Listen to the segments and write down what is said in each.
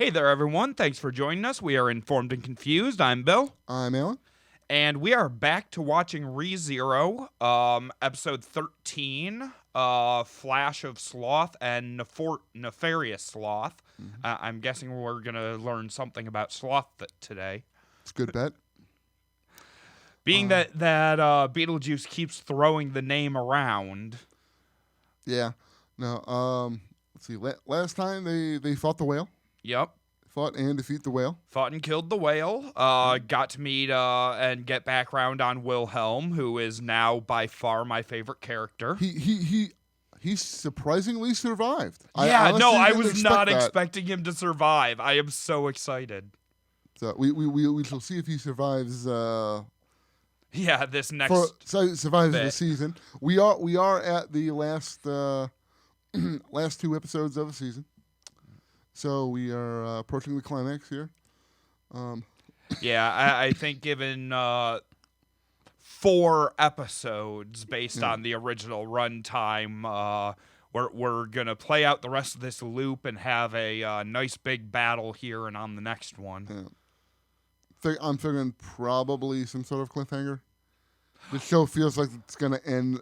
Hey there, everyone. Thanks for joining us. We are Informed and Confused. I'm Bill. I'm Alan. And we are back to watching ReZero, episode 13, Flash of Sloth and Nefarious Sloth. I'm guessing we're going to learn something about Sloth today. It's a good bet. Being that Beetlejuice keeps throwing the name around. Yeah. No, let's see. Last time they fought the whale. Yep. Fought and defeat the whale. Fought and killed the whale. Got to meet and get background on Wilhelm, who is now by far my favorite character. He surprisingly survived. Yeah, I was not expecting him to survive. I am so excited. So we shall see if he survives. This next survives bit. the season. We are at the last last two episodes of the season. So we are approaching the climax here. I think given 4 episodes based on the original runtime, we're going to play out the rest of this loop and have a nice big battle here and on the next one. Yeah. I'm figuring probably some sort of cliffhanger. The show feels like it's going to end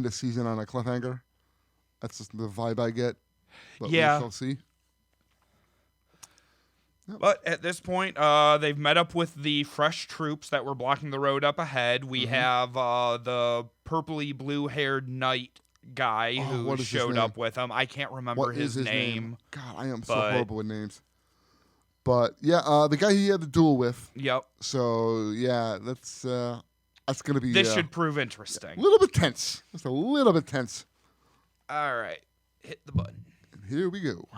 the season on a cliffhanger. That's just the vibe I get. But we shall see. But at this point, they've met up with the fresh troops that were blocking the road up ahead. We have the purpley blue-haired knight guy who showed up with them. I can't remember his name. God, I am so horrible with names. But yeah, the guy he had the duel with. Yep. So yeah, that's gonna be. This should prove interesting. A little bit tense. Just a little bit tense. All right, hit the button. And here we go.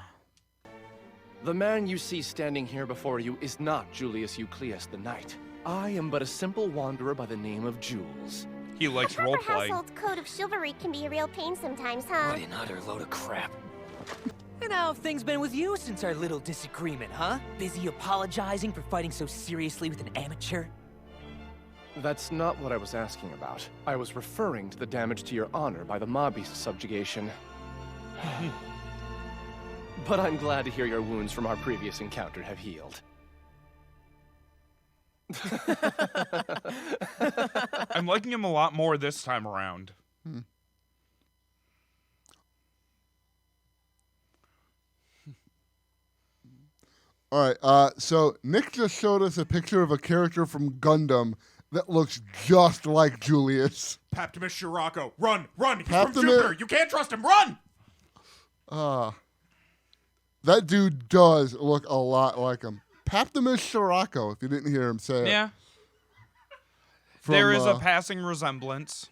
The man you see standing here before you is not Julius Euclius the Knight. I am but a simple wanderer by the name of Jules. He likes A proper roleplay. household code of chivalry can be a real pain sometimes, huh? What an utter load of crap. And how have things been with you since our little disagreement, huh? Busy apologizing for fighting so seriously with an amateur? That's not what I was asking about. I was referring to the damage to your honor by the Mobby's subjugation. But I'm glad to hear your wounds from our previous encounter have healed. I'm liking him a lot more this time around. All right, so Nick just showed us a picture of a character from Gundam that looks just like Julius. Paptimus Shirako, run! He's Paptimus- from Jupiter! You can't trust him, run! That dude does look a lot like him. Paptimus Shirako, if you didn't hear him say it. Yeah. From, There is a passing resemblance.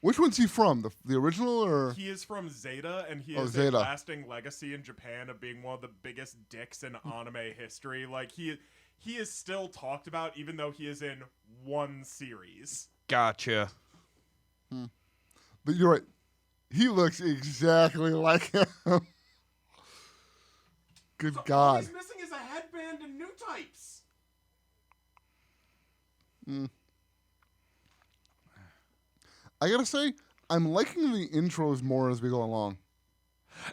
Which one's he from? The original or? He is from Zeta, and he Oh, has Zeta. a lasting legacy in Japan of being one of the biggest dicks in anime history. Like, he is still talked about, even though he is in one series. Gotcha. But you're right. He looks exactly like him. Good So all God. he's missing is a headband and new types. I gotta say, I'm liking the intros more as we go along.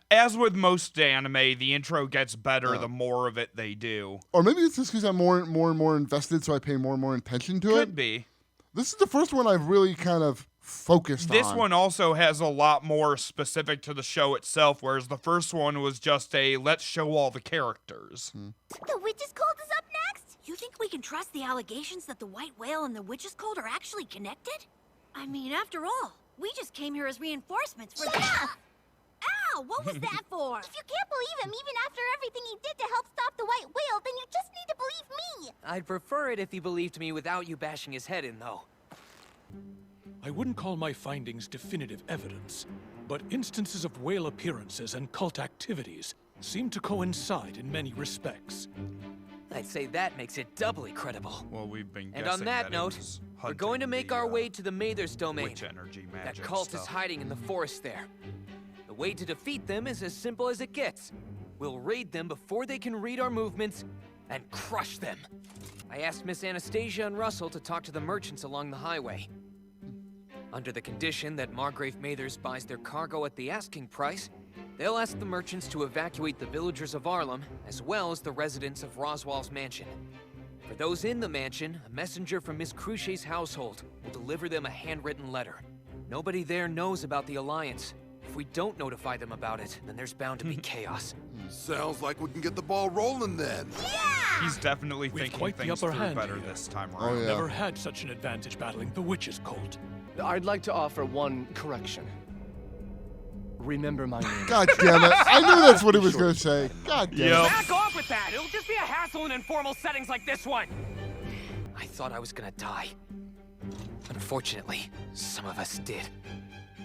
As with most anime, the intro gets better the more of it they do. Or maybe it's just because I'm more and more invested, so I pay more and more attention to it. Could be. This is the first one I've really kind of focused on. This one also has a lot more specific to the show itself, whereas the first one was just a let's show all the characters. The witch's cult is up next? You think we can trust the allegations that the white whale and the witch's cult are actually connected? I mean, after all, we just came here as reinforcements for the— Ow! What was that for? If you can't believe him even after everything he did to help stop the white whale, then you just need to believe me! I'd prefer it if he believed me without you bashing his head in, though. I wouldn't call my findings definitive evidence, but instances of whale appearances and cult activities seem to coincide in many respects. I'd say that makes it doubly credible. Well, we've been And guessing on that it note, was we're going to make our way to the Mather's domain. witch energy That magic cult stuff. is hiding in the forest there. The way to defeat them is as simple as it gets. We'll raid them before they can read our movements and crush them. I asked Miss Anastasia and Russell to talk to the merchants along the highway. Under the condition that Margrave Mathers buys their cargo at the asking price, They'll ask the merchants to evacuate the villagers of Arlem, as well as the residents of Roswell's mansion. For those in the mansion, a messenger from Miss Cruchet's household will deliver them a handwritten letter. Nobody there knows about the Alliance. If we don't notify them about it, then there's bound to be chaos. Sounds like we can get the ball rolling then. He's definitely We've thinking quite the things upper through hand better here. this time Oh, around. yeah. Never had such an advantage battling the witch's cult. I'd like to offer one correction. Remember my name. God damn it. I knew that's what he was going to say. God damn Yep. it. Back off with that! It'll just be a hassle in informal settings like this one! I thought I was gonna die. Unfortunately, some of us did.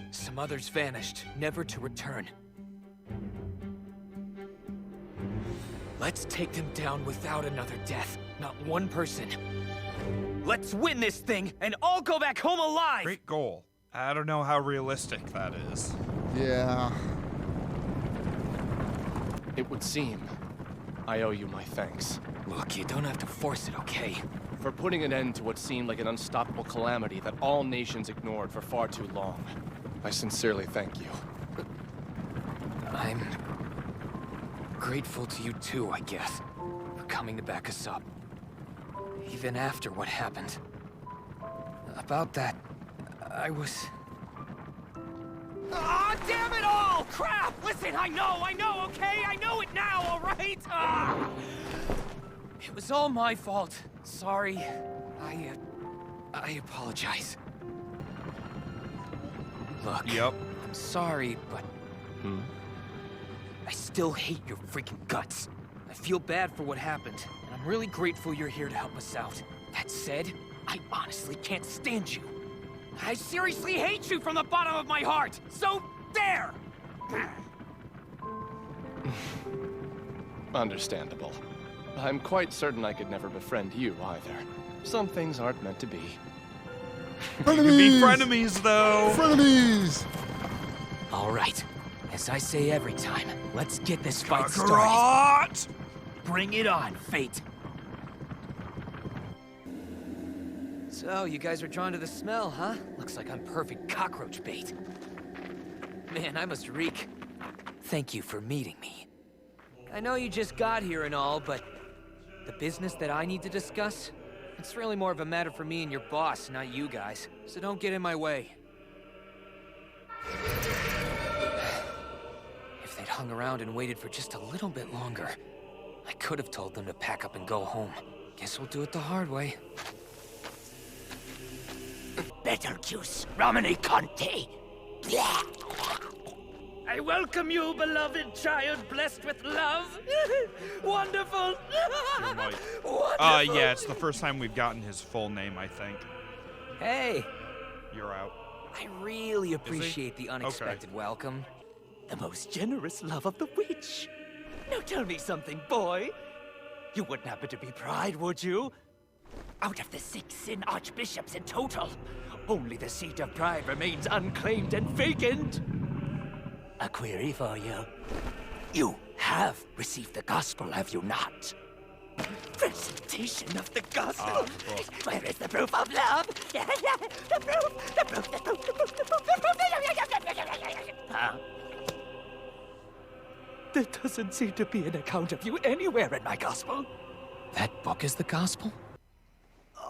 Some others vanished, never to return. Let's take them down without another death. Not one person. Let's win this thing, and all go back home alive! Great goal. I don't know how realistic that is. Yeah. It would seem I owe you my thanks. Look, you don't have to force it, okay? For putting an end to what seemed like an unstoppable calamity that all nations ignored for far too long. I sincerely thank you. I'm grateful to you too, I guess, for coming to back us up. Even after what happened. About that, I was... Ah, damn it all! Crap! Listen, I know, okay? I know it now, all right? Ah! It was all my fault. Sorry. I apologize. Look, Yep. I'm sorry, but... I still hate your freaking guts. I feel bad for what happened, and I'm really grateful you're here to help us out. That said, I honestly can't stand you. I seriously hate you from the bottom of my heart! So, there! Understandable. I'm quite certain I could never befriend you either. Some things aren't meant to be. You can be Frenemies! frenemies, though. Frenemies! All right. As I say every time, let's get this fight started. Kakarot! Bring it on, Fate. So, you guys are drawn to the smell, huh? Looks like I'm perfect cockroach bait. Man, I must reek. Thank you for meeting me. I know you just got here and all, but the business that I need to discuss, it's really more of a matter for me and your boss, not you guys. So don't get in my way. If they'd hung around and waited for just a little bit longer, I could have told them to pack up and go home. Guess we'll do it the hard way. Betelgeuse, Romani Conte. I welcome you, beloved child blessed with love. Wonderful. Your mic. Wonderful. Yeah, it's the first time we've gotten his full name, I think. Hey, You're out. I really appreciate the unexpected welcome. The most generous love of the witch. Now tell me something, boy. You wouldn't happen to be Pride, would you? Out of the 6 Sin Archbishops in total, only the seat of Pride remains unclaimed and vacant. A query for you. You have received the gospel, have you not? Presentation of the gospel. Where is the proof of love? The proof. Huh? There doesn't seem to be an account of you anywhere in my gospel. That book is the gospel?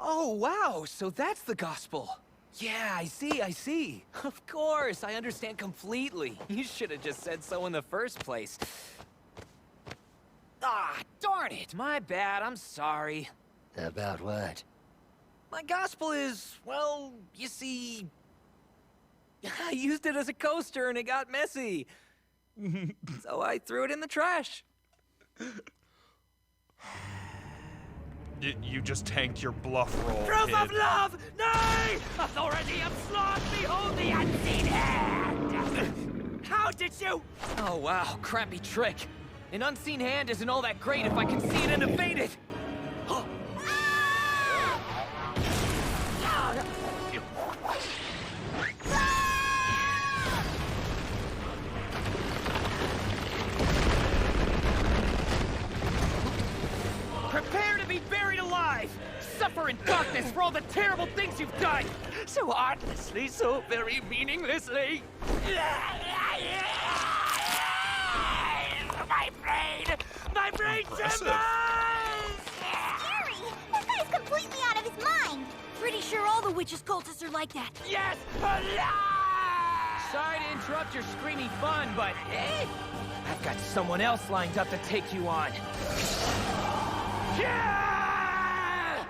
Oh, wow, so that's the gospel. Yeah, I see. Of course, I understand completely. You should have just said so in the first place. Ah, darn it, my bad, I'm sorry. About what? My gospel is, well, you see... I used it as a coaster and it got messy. So I threw it in the trash. You just tanked your bluff roll, Proof kid. of love! Nay! Authority of Sloth, behold the unseen hand! How did you... Oh, wow, crappy trick. An unseen hand isn't all that great if I can see it and evade it. Prepare to be buried alive! Suffer in darkness for all the terrible things you've done! So artlessly, so very meaninglessly. My brain! My brain Impressive. trembles! Scary! This guy's completely out of his mind! Pretty sure all the witches cultists are like that. Yes! Alive! Sorry to interrupt your screamy fun, but I've got someone else lined up to take you on. Yeah!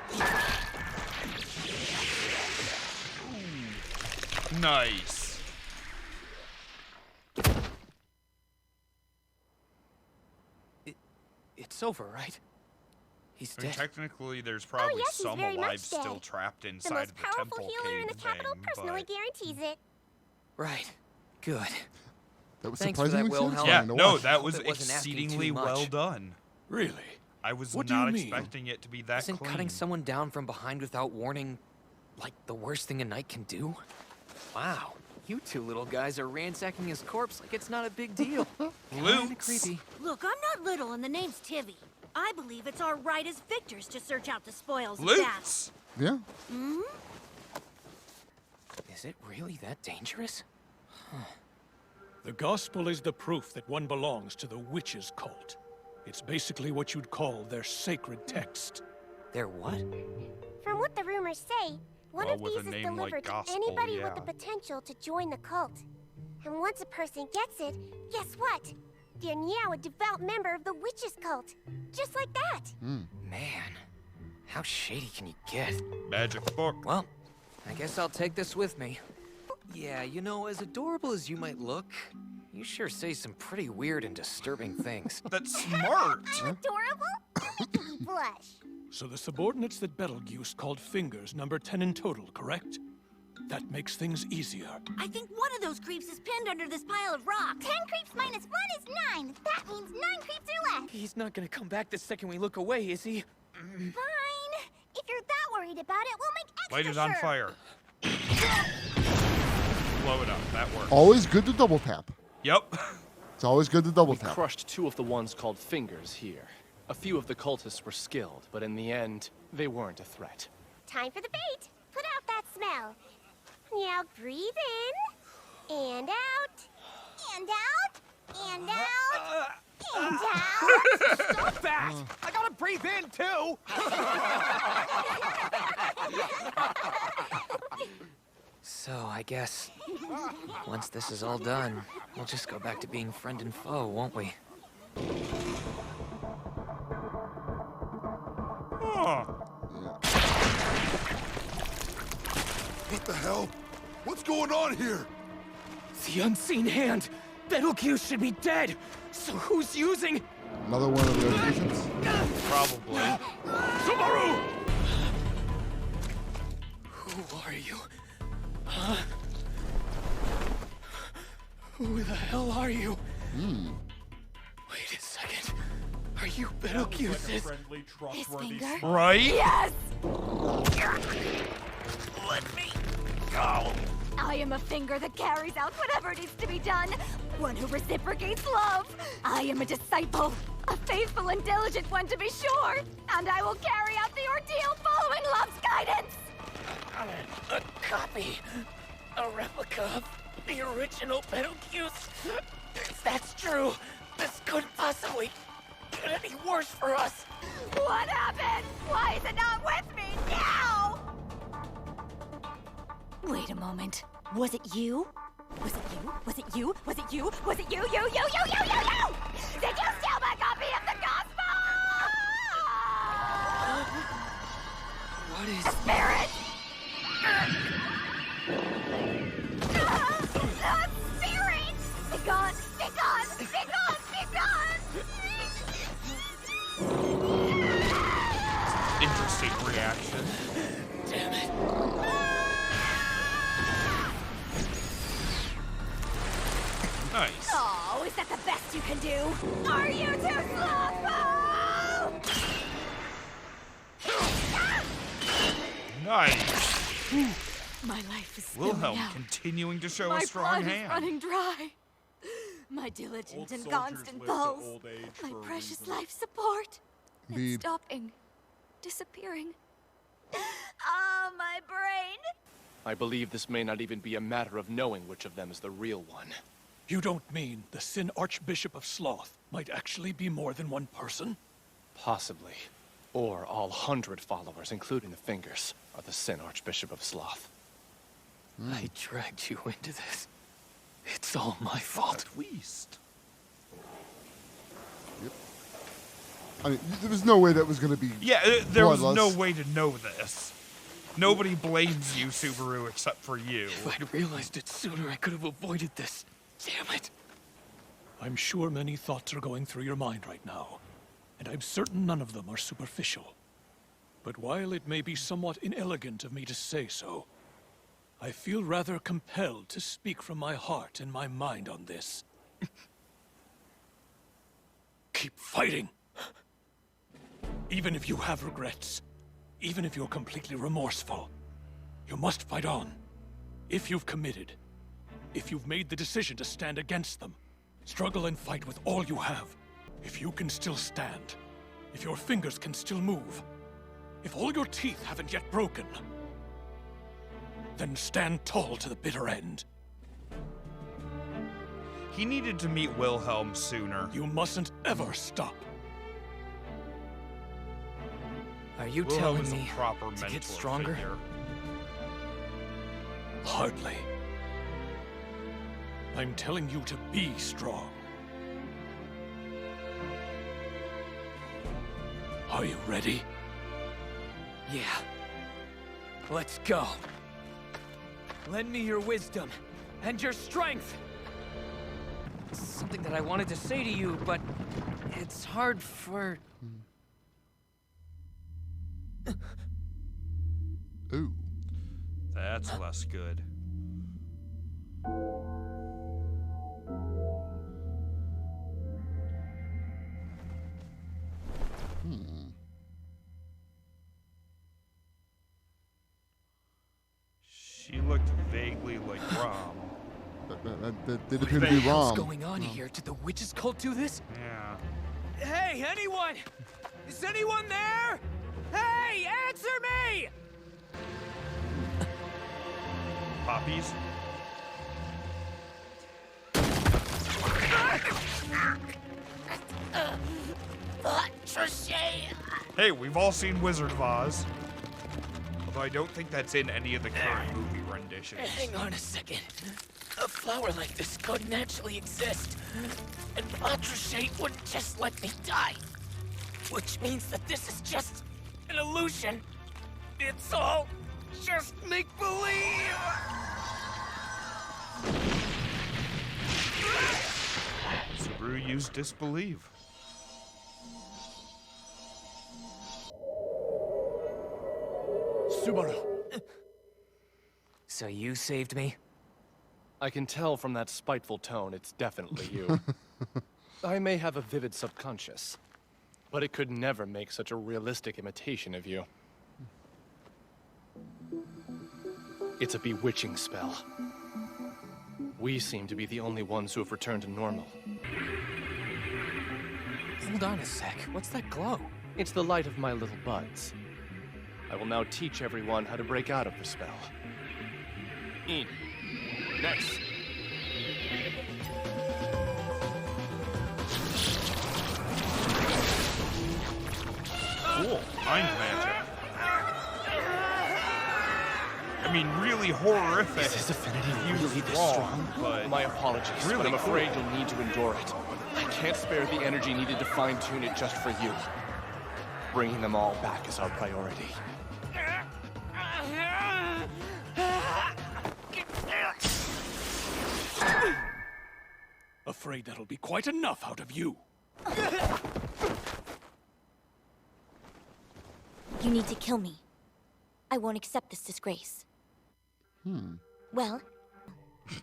Nice. It's over, right? He's I mean, dead. technically, there's probably yes, he's some very much alive still dead. trapped The inside most of the powerful temple healer in the cave capital thing, personally but... guarantees it. Right. Good. That was Thanks for that, surprisingly Wilhelm. Yeah, satisfying to no, watch. that Hope was it wasn't asking too exceedingly much. well done. Really? I was What do you not mean? expecting it to be that Isn't clean. cutting someone down from behind without warning, like, the worst thing a knight can do? Wow. You two little guys are ransacking his corpse like it's not a big deal. Kinda Loot. creepy. Look, I'm not little and the name's Tivy. I believe it's our right as victors to search out the spoils of battle. Loots. Yeah. Is it really that dangerous? The gospel is the proof that one belongs to the witches' cult. It's basically what you'd call their sacred text. They're what? From what the rumors say, one Well, of with these a is name like delivered to gospel, anybody yeah. with the potential to join the cult. And once a person gets it, guess what? They're now a devout member of the witches' cult. Just like that. Man, how shady can you get? Magic book. Well, I guess I'll take this with me. Yeah, you know, as adorable as you might look, you sure say some pretty weird and disturbing things. That's smart. I'm adorable? Making me blush. So the subordinates that Betelgeuse called fingers number 10 in total, correct? That makes things easier. I think one of those creeps is pinned under this pile of rocks. 10 creeps minus 1 is 9. That means 9 creeps are left. He's not gonna come back the second we look away, is he? Fine. If you're that worried about it, we'll make extra Light it on sure. fire. Blow it up. That works. Always good to double tap. Yep. It's always good to double We tap. crushed 2 of the ones called fingers here. A few of the cultists were skilled, but in the end, they weren't a threat. Time for the bait. Put out that smell. Now breathe in, and out, and out, and out, and out. Stop that! I gotta breathe in, too! So, I guess, once this is all done, we'll just go back to being friend and foe, won't we? Huh. What the hell? What's going on here? The unseen hand! Betelgeuse should be dead! So who's using... Another one of those agents. Probably. Subaru! Who are you? Huh? Who the hell are you? Wait a second. Are you Like a Betelgeuse's? friendly, trustworthy finger? smile. Right? Yes! Let me go! I am a finger that carries out whatever needs to be done. One who reciprocates love. I am a disciple. A faithful and diligent one, to be sure. And I will carry out the ordeal following love's guidance. A copy. A replica of the original Betelgeuse. If that's true, this couldn't possibly get any worse for us. What happened? Why is it not with me now? Wait a moment. Was it you? Was it you? Was it you? Was it you? Was it you? You! Did you steal my copy of the gospel? What is... Spirit! Spirit! Be gone! Be gone! Be gone! Be gone! Interesting reaction. Damn it. Nice. Oh, is that the best you can do? Are you too slothful? Nice. My life is spilling Wilhelm out. continuing to show My a strong blood is hand. running dry. My diligent Old and soldiers constant live to pulse. old age My for a precious reason. life support. Indeed. It's stopping. Disappearing. Ah, my brain. I believe this may not even be a matter of knowing which of them is the real one. You don't mean the Sin Archbishop of Sloth might actually be more than one person? Possibly. Or all 100 followers, including the Fingers, are the Sin Archbishop of Sloth. I dragged you into this. It's all my fault. At least. Yep. I mean, there was no way that was going to be. Yeah, there was bloodless. no way to know this. Nobody blames you, Subaru, except for you. If I'd realized it sooner, I could have avoided this. Damn it. I'm sure many thoughts are going through your mind right now, and I'm certain none of them are superficial. But while it may be somewhat inelegant of me to say so, I feel rather compelled to speak from my heart and my mind on this. Keep fighting. Even if you have regrets, even if you're completely remorseful, you must fight on. If you've committed, if you've made the decision to stand against them, struggle and fight with all you have. If you can still stand, if your fingers can still move, if all your teeth haven't yet broken, then stand tall to the bitter end. He needed to meet Wilhelm sooner. You mustn't ever stop. Are you Wilhelm telling is a me proper to mentor get stronger? figure. Hardly. I'm telling you to be strong. Are you ready? Yeah. Let's go. Lend me your wisdom and your strength. Something that I wanted to say to you, but it's hard for... Ooh. That's less good. She looked vaguely like Rom. That did appear to be What's wrong. going on here? Did the witches cult do this? Yeah. Hey, anyone! Is anyone there? Hey, answer me! Poppies? Hey, we've all seen Wizard of Oz. Although I don't think that's in any of the current movie renditions. Hang on a second. A flower like this couldn't actually exist. And Patrichet wouldn't just let me die. Which means that this is just an illusion. It's all just make-believe. Subaru used disbelieve. Subaru. So you saved me? I can tell from that spiteful tone it's definitely you. I may have a vivid subconscious, but it could never make such a realistic imitation of you. It's a bewitching spell. We seem to be the only ones who have returned to normal. Hold on a sec. What's that glow? It's the light of my little buds. I will now teach everyone how to break out of the spell. In. Next. Cool. Mind magic. I mean, really horrific. Is his affinity Used really this wrong, strong? but My apologies, really but I'm cool. afraid you'll need to endure it. I can't spare the energy needed to fine-tune it just for you. Bringing them all back is our priority. Afraid that'll be quite enough out of you. You need to kill me. I won't accept this disgrace. Well,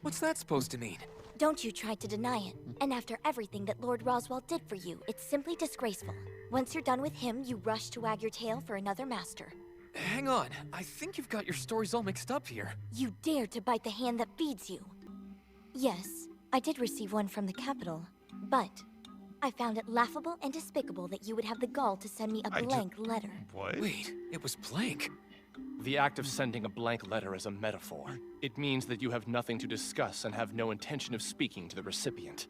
What's that supposed to mean? don't you try to deny it. And after everything that Lord Roswell did for you, it's simply disgraceful. Once you're done with him, you rush to wag your tail for another master. Hang on. I think you've got your stories all mixed up here. You dare to bite the hand that feeds you. Yes, I did receive one from the capital, but I found it laughable and despicable that you would have the gall to send me a blank letter. What? Wait, it was blank. The act of sending a blank letter is a metaphor. It means that you have nothing to discuss and have no intention of speaking to the recipient.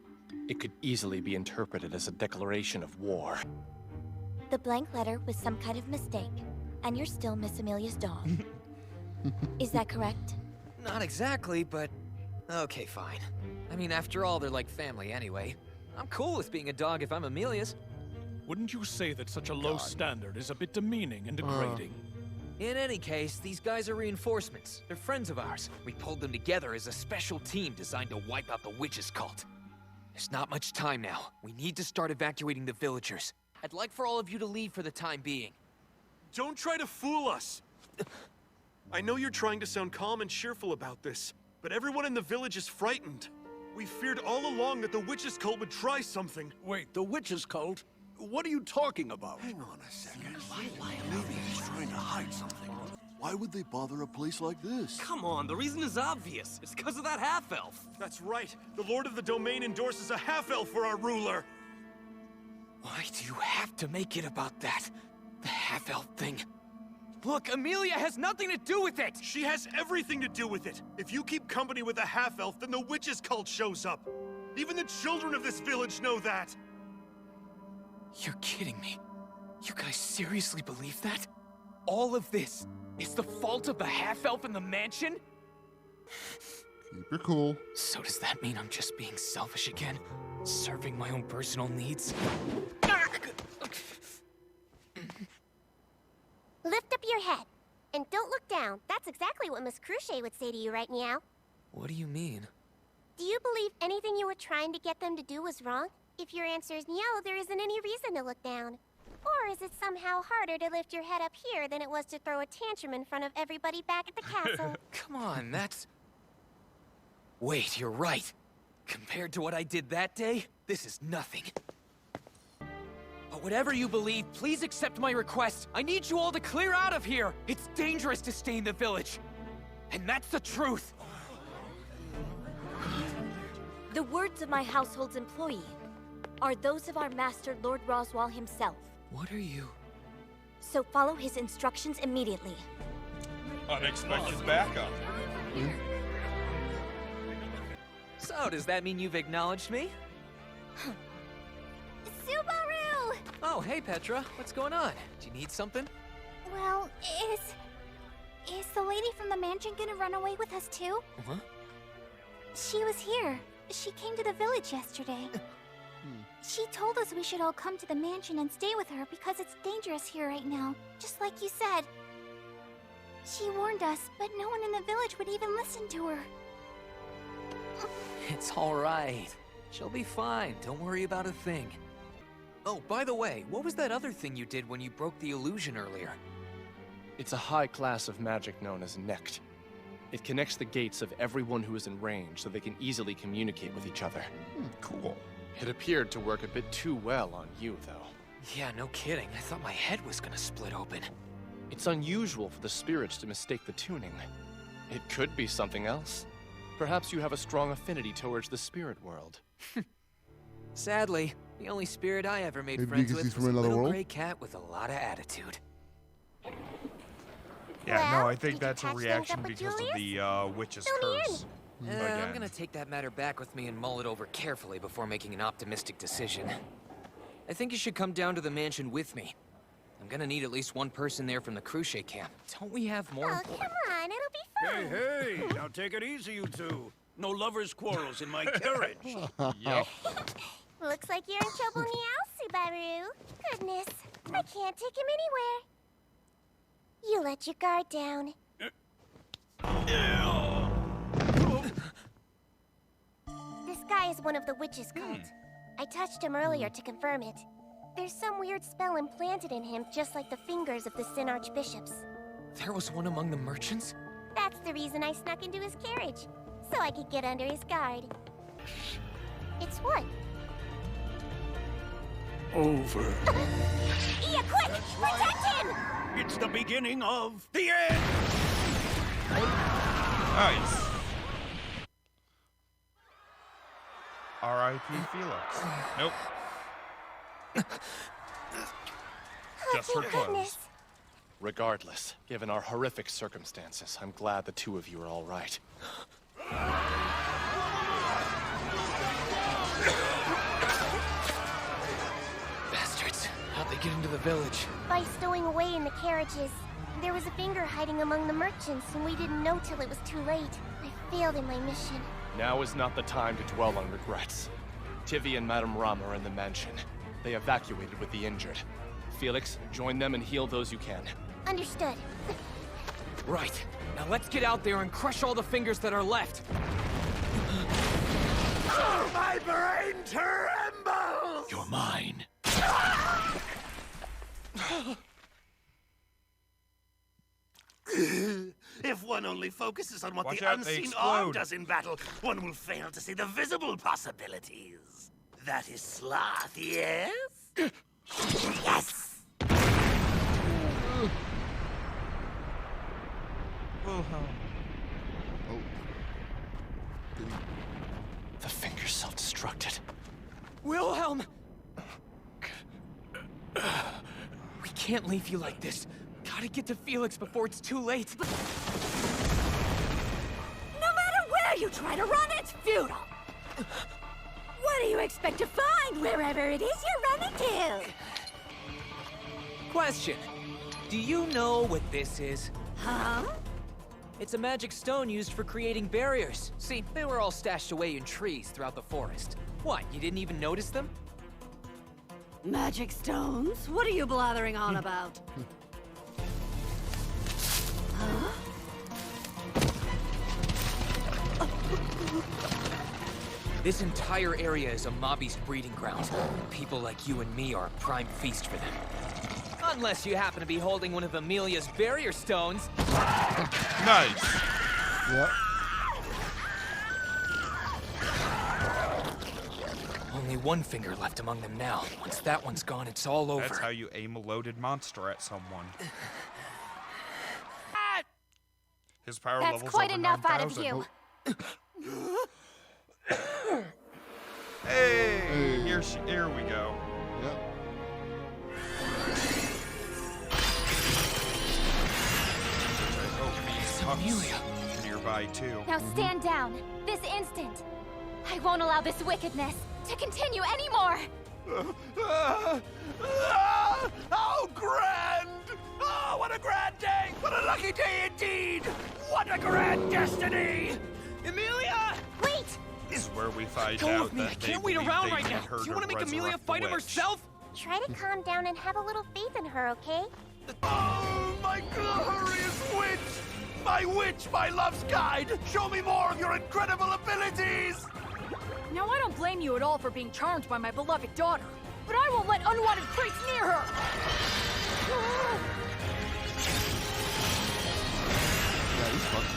It could easily be interpreted as a declaration of war. The blank letter was some kind of mistake, and you're still Miss Amelia's dog. Is that correct? Not exactly, but okay, fine. I mean, after all, they're like family anyway. I'm cool with being a dog if I'm Amelia's. Wouldn't you say that such a low standard is a bit demeaning and degrading? In any case, these guys are reinforcements. They're friends of ours. We pulled them together as a special team designed to wipe out the witches' cult. There's not much time now. We need to start evacuating the villagers. I'd like for all of you to leave for the time being. Don't try to fool us! I know you're trying to sound calm and cheerful about this, but everyone in the village is frightened. We feared all along that the witches' cult would try something. Wait, the witches' cult? What are you talking about? Hang on a second. Maybe he's trying to hide something. Why would they bother a place like this? Come on, the reason is obvious. It's because of that half-elf. That's right. The Lord of the Domain endorses a half-elf for our ruler. Why do you have to make it about that? The half-elf thing. Look, Amelia has nothing to do with it! She has everything to do with it. If you keep company with a half-elf, then the witches' cult shows up. Even the children of this village know that. You're kidding me. You guys seriously believe that? All of this is the fault of the half-elf in the mansion? Keep your cool. So does that mean I'm just being selfish again? Serving my own personal needs? Lift up your head. And don't look down. That's exactly what Miss Cruchet would say to you, right, Meow? What do you mean? Do you believe anything you were trying to get them to do was wrong? If your answer is no, there isn't any reason to look down. Or is it somehow harder to lift your head up here than it was to throw a tantrum in front of everybody back at the castle? Come on, that's... Wait, you're right. Compared to what I did that day, this is nothing. But whatever you believe, please accept my request. I need you all to clear out of here. It's dangerous to stay in the village. And that's the truth. The words of my household's employee are those of our master, Lord Roswell himself. What are you? So follow his instructions immediately. Unexpected backup. So, does that mean you've acknowledged me? Subaru! Oh, hey, Petra. What's going on? Do you need something? Well, is the lady from the mansion gonna run away with us too? Huh? She was here. She came to the village yesterday. She told us we should all come to the mansion and stay with her because it's dangerous here right now, just like you said. She warned us, but no one in the village would even listen to her. It's all right. She'll be fine. Don't worry about a thing. Oh, by the way, what was that other thing you did when you broke the illusion earlier? It's a high class of magic known as Nect. It connects the gates of everyone who is in range so they can easily communicate with each other. Cool. It appeared to work a bit too well on you, though. Yeah, no kidding. I thought my head was gonna split open. It's unusual for the spirits to mistake the tuning. It could be something else. Perhaps you have a strong affinity towards the spirit world. Sadly, the only spirit I ever made Maybe friends because he's with was from a another little world? gray cat with a lot of attitude. Yeah, no, Well, I think did you that's a patch things reaction up with because of Julius? the witch's Fill me curse. I'm Again. gonna take that matter back with me and mull it over carefully before making an optimistic decision. I think you should come down to the mansion with me. I'm gonna need at least one person there from the Cruchet camp. Don't we have more Oh, important... come on, it'll be fun. Hey, now take it easy, you two. No lovers' quarrels in my carriage. Yep. Looks like you're in trouble now, Subaru. Goodness, I can't take him anywhere. You let your guard down. This guy is one of the witches' cult. I touched him earlier to confirm it. There's some weird spell implanted in him, just like the fingers of the Sin Archbishops. There was one among the merchants? That's the reason I snuck into his carriage, so I could get under his guard. It's what? Over. Yeah, quick! Protect him! It's the beginning of the end! Nice. R.I.P. Felix. Nope. Just for Thank clothes. goodness. Regardless, given our horrific circumstances, I'm glad the two of you are all right. Bastards. How'd they get into the village? By stowing away in the carriages. There was a finger hiding among the merchants, and we didn't know till it was too late. I failed in my mission. Now is not the time to dwell on regrets. Tivy and Madame Ram are in the mansion. They evacuated with the injured. Felix, join them and heal those you can. Understood. Right. Now let's get out there and crush all the fingers that are left. Oh, my brain trembles! You're mine. If one only focuses on what Watch the out, they unseen arm explode. does in battle, one will fail to see the visible possibilities. That is Sloth, yes? Yes! The fingers self-destructed. Wilhelm! We can't leave you like this. Gotta get to Felix before it's too late. No matter where you try to run, it's futile. What do you expect to find wherever it is you're running to? Question. Do you know what this is? Huh? It's a magic stone used for creating barriers. See, they were all stashed away in trees throughout the forest. What, you didn't even notice them? Magic stones? What are you blathering on about? Huh? This entire area is a mobby's breeding ground. People like you and me are a prime feast for them. Unless you happen to be holding one of Amelia's barrier stones. Nice. Yep. Only one finger left among them now. Once that one's gone, it's all over. That's how you aim a loaded monster at someone. His power That's level's quite over enough out of 9,000. you. Hey, here we go. Yep. Amelia. Nearby too. Now stand down, this instant. I won't allow this wickedness to continue anymore. Oh, grand! Oh, what a grand day! What a lucky day indeed! What a grand destiny! Emilia! Wait! This is where we find Go out with me. that I they can't wait believe around they right need now. her Do you to want to make Amelia resurrect fight the him witch. herself? Try to calm down and have a little faith in her, okay? Oh, my glorious witch! My witch, my love's guide! Show me more of your incredible abilities! Now, I don't blame you at all for being charmed by my beloved daughter, but I won't let unwanted freaks near her! Yeah, he's fucked.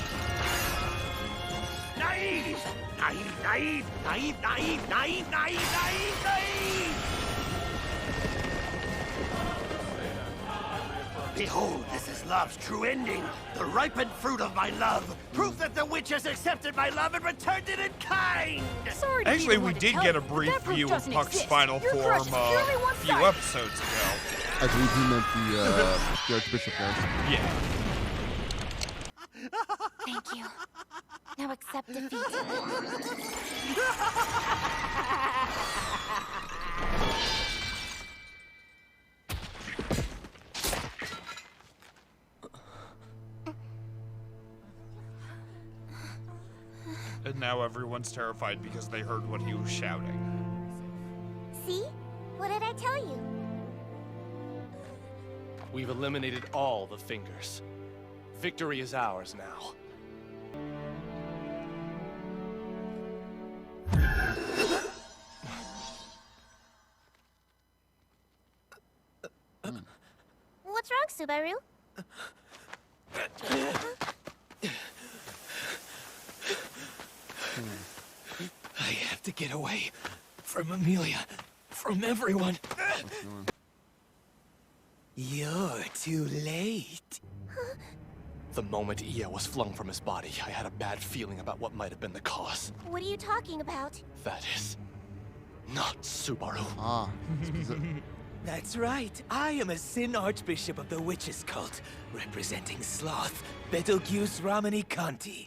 Naive! Naive, naive, naive, naive, naive, naive, naive, naive! Behold, this is love's true ending. The ripened fruit of my love. Proof that the witch has accepted my love and returned it in kind. Sorry to be Actually, the we one to did tell get a you, but brief that proof view of doesn't Puck's exist. final Your form crush is purely a few one-sided. episodes ago. I believe he meant the Archbishop guys. Yeah. Thank you. Now accept defeat. And now everyone's terrified because they heard what he was shouting. See? What did I tell you? We've eliminated all the fingers. Victory is ours now. What's wrong, Subaru? I have to get away from Amelia, from everyone. You're too late. The moment Ia was flung from his body, I had a bad feeling about what might have been the cause. What are you talking about? That is not Subaru. Ah. That's right. I am a Sin Archbishop of the Witches cult, representing Sloth, Betelgeuse Ramani Conti.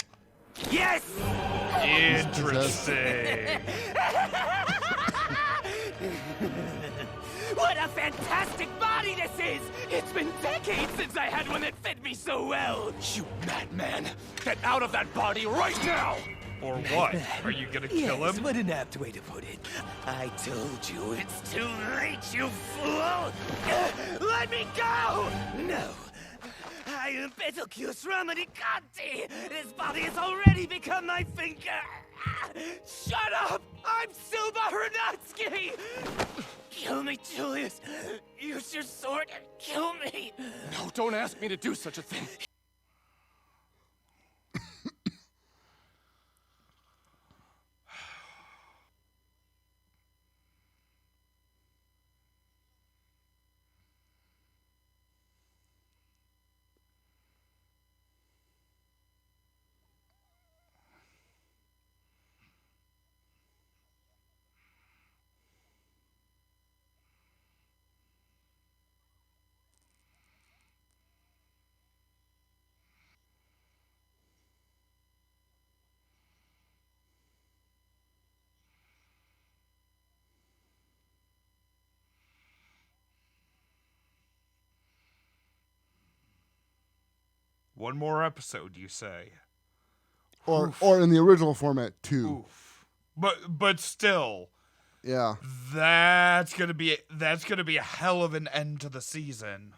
Yes! Interesting. What a fantastic body this is! It's been decades since I had one that fit me so well! You madman! Get out of that body right now! Or what? Are you gonna kill Yes, him? what an apt way to put it. I told you it's too late, you fool! Let me go! No. I am Betelgeuse Ramani Conti! This body has already become my finger! Shut up! I'm Silva Hernatsky! Kill me, Julius! Use your sword and kill me! No, don't ask me to do such a thing. One more episode, you say? Or in the original format, 2. Oof. But still, Yeah. that's gonna be a hell of an end to the season.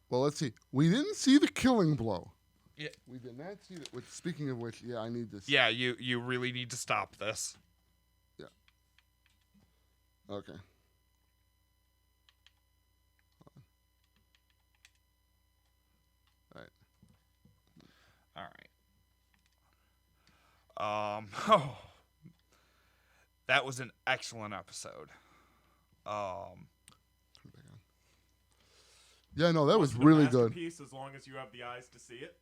Well, let's see. We didn't see the killing blow. Yeah. We did not see it. Speaking of which, yeah, I need this. Yeah, you really need to stop this. Yeah. Okay. All right. Oh, that was an excellent episode. Yeah, no, that was It's a really good. masterpiece as long as you have the eyes to see it.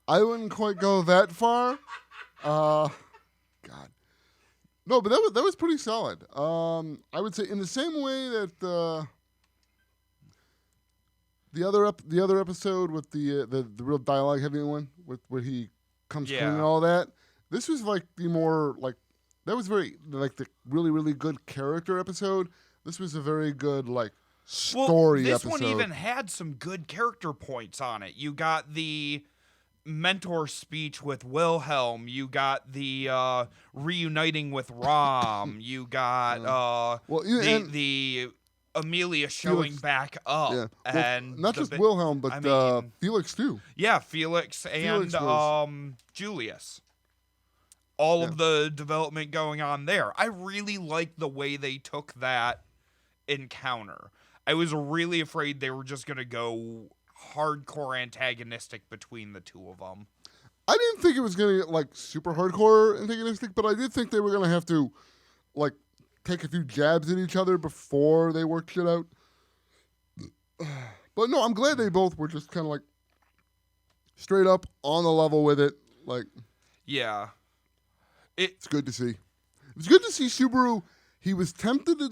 I wouldn't quite go that far. God. No, but that was pretty solid. I would say in the same way that the other episode with the real dialogue heavy one with where he comes clean and all that. This was like the more like that was very like the really really good character episode. This was a very good like story this episode. one even had some good character points on it. You got the mentor speech with Wilhelm. You got the reuniting with Rom. You got the Amelia showing back up. Yeah. Well, and not just Wilhelm, but Felix too. Yeah, Felix and Julius. All of the development going on there. I really like the way they took that encounter. I was really afraid they were just going to go hardcore antagonistic between the two of them. I didn't think it was going to get like super hardcore antagonistic, but I did think they were going to have to like take a few jabs at each other before they worked shit out. But no, I'm glad they both were just kind of like straight up on the level with it. Like, yeah, it's good to see. It was good to see Subaru. He was tempted to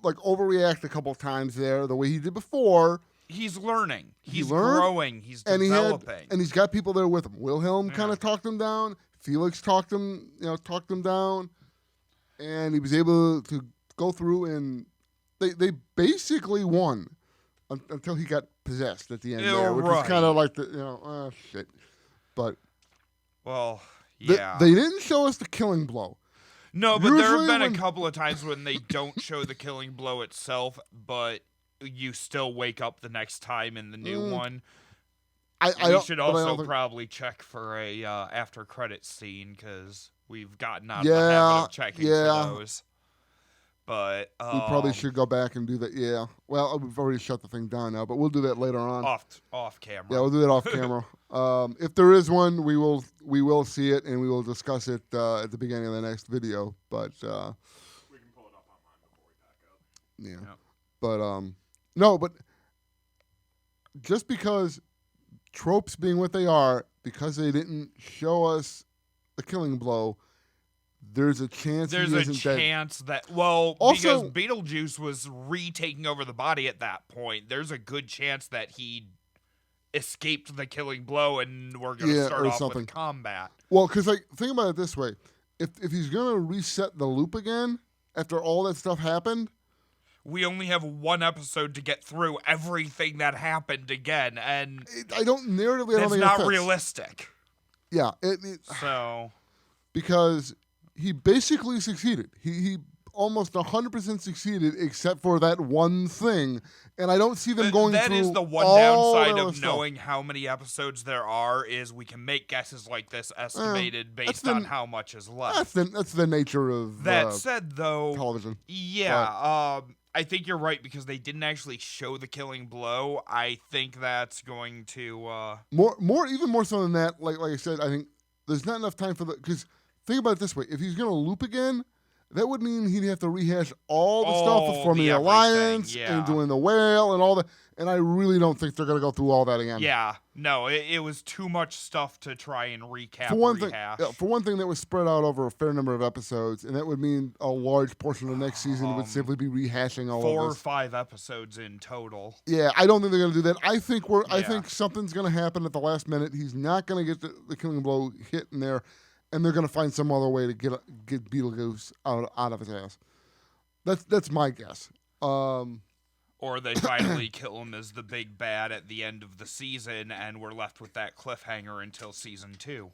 like overreact a couple times there, the way he did before. He's learning. He's learned, growing. He's developing. And he's got people there with him. Wilhelm kind of talked him down. Felix talked him down. And he was able to go through and they basically won until he got possessed at the end there, which was kind of like the shit. But yeah, they didn't show us the killing blow. No, but there have been a couple of times when they don't show the killing blow itself, but you still wake up the next time in the new one. We should also probably check for a after credits scene because we've gotten out of the habit of checking for those. But we probably should go back and do that. Yeah. Well, we've already shut the thing down now, but we'll do that later on. Off camera. Yeah, we'll do that off camera. If there is one, we will see it and we will discuss it at the beginning of the next video. But we can pull it up online before we back up. Yeah. But no, but just because tropes being what they are, because they didn't show us the killing blow, there's a chance There's he a isn't dead. chance that, well, Also- because Beetlejuice was retaking over the body at that point, there's a good chance that he escaped the killing blow and we're going to start or off something. with combat. Well, because like think about it this way: if he's gonna reset the loop again after all that stuff happened, We only have one episode to get through everything that happened again, and I don't narratively. I don't it's think it not fits. realistic. Yeah, So because he basically succeeded. He almost 100% succeeded, except for that one thing. And I don't see them going that through is the one all downside their of stuff. knowing how many episodes there are, is we can make guesses like this estimated based on how much is left. That's the nature of That said, though, television. Yeah, I think you're right because they didn't actually show the killing blow. I think that's going to Even more so than that. Like I said, I think there's not enough time for because think about it this way: if he's going to loop again, that would mean he'd have to rehash all the stuff with forming the alliance and doing the whale and all that. And I really don't think they're going to go through all that again. Yeah, no, it was too much stuff to try and recap. For one thing, that was spread out over a fair number of episodes, and that would mean a large portion of next season would simply be rehashing all 4 of or this. 5 episodes in total. Yeah, I don't think they're going to do that. I think something's going to happen at the last minute. He's not going to get the killing blow hit in there, and they're going to find some other way to get Beetlejuice out of his ass. That's my guess. Or they finally kill him as the big bad at the end of the season, and we're left with that cliffhanger until season 2.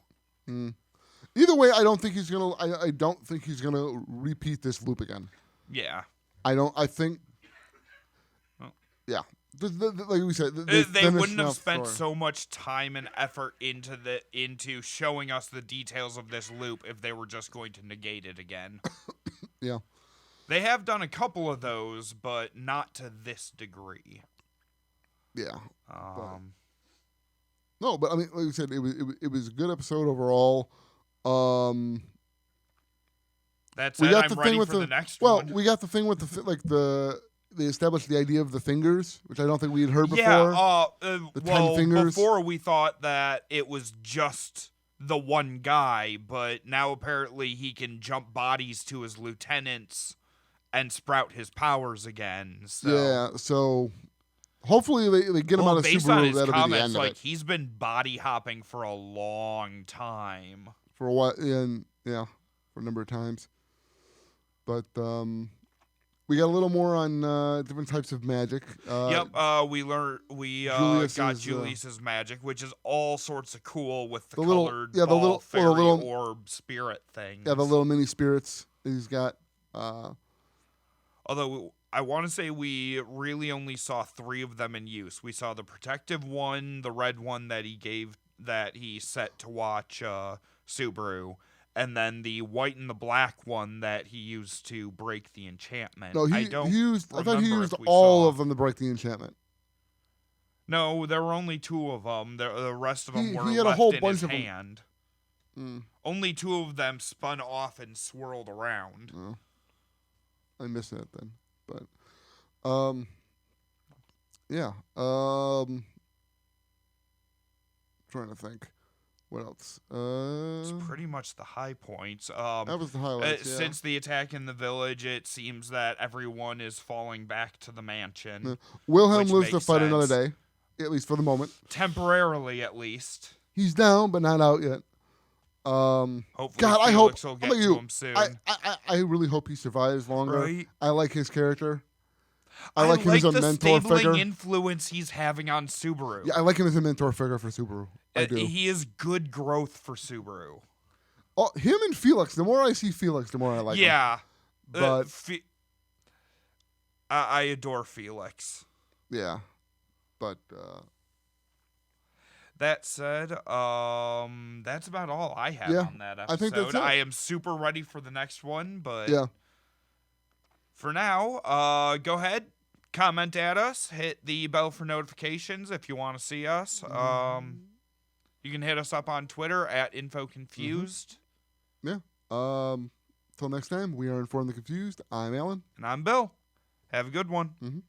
Either way, I don't think he's gonna. I don't think he's gonna repeat this loop again. Yeah. I think. Yeah. Like we said, they wouldn't have spent so much time and effort into showing us the details of this loop if they were just going to negate it again. Yeah. They have done a couple of those, but not to this degree. Yeah. No, but I mean, like you said, it was a good episode overall. That's it. I'm ready for the next one. Well, we got the thing with they established the idea of the fingers, which I don't think we had heard before. Yeah. The 10 fingers. Before we thought that it was just the one guy, but now apparently he can jump bodies to his lieutenants and sprout his powers again. So. Yeah, so hopefully they get him out of based on Subaru. his That'll comments, be the end of it. he's been body hopping for a long time. For a while, and for a number of times. But we got a little more on different types of magic. We got Julius's magic, which is all sorts of cool with the colored fairy orb spirit thing. Yeah, the little mini spirits that he's got. Although I want to say we really only saw 3 of them in use. We saw the protective one, the red one that he set to watch Subaru, and then the white and the black one that he used to break the enchantment. No, I thought he used all of them to break the enchantment. No, there were only 2 of them. The rest of them were he had left a whole in bunch his of hand. Them. Only 2 of them spun off and swirled around. Oh. I missed that then, but trying to think, what else? It's pretty much the high points. That was the highlights. Since the attack in the village, it seems that everyone is falling back to the mansion. Yeah. Wilhelm lives to fight another day, at least for the moment. Temporarily, at least. He's down, but not out yet. Hopefully, God, I Felix hope. will get to him soon. I really hope he survives longer. Right? I like his character. I like him as a mentor stabling figure. influence he's having on Subaru. Yeah, I like him as a mentor figure for Subaru. I do. He is good growth for Subaru. Oh, him and Felix. The more I see Felix, the more I like him. Yeah, but I adore Felix. Yeah, but. That said, that's about all I have on that episode. I think that's it. I am super ready for the next one, but for now, go ahead, comment at us, hit the bell for notifications if you want to see us. You can hit us up on Twitter at InfoConfused. Yeah. Till next time, we are Informed the Confused. I'm Alan. And I'm Bill. Have a good one.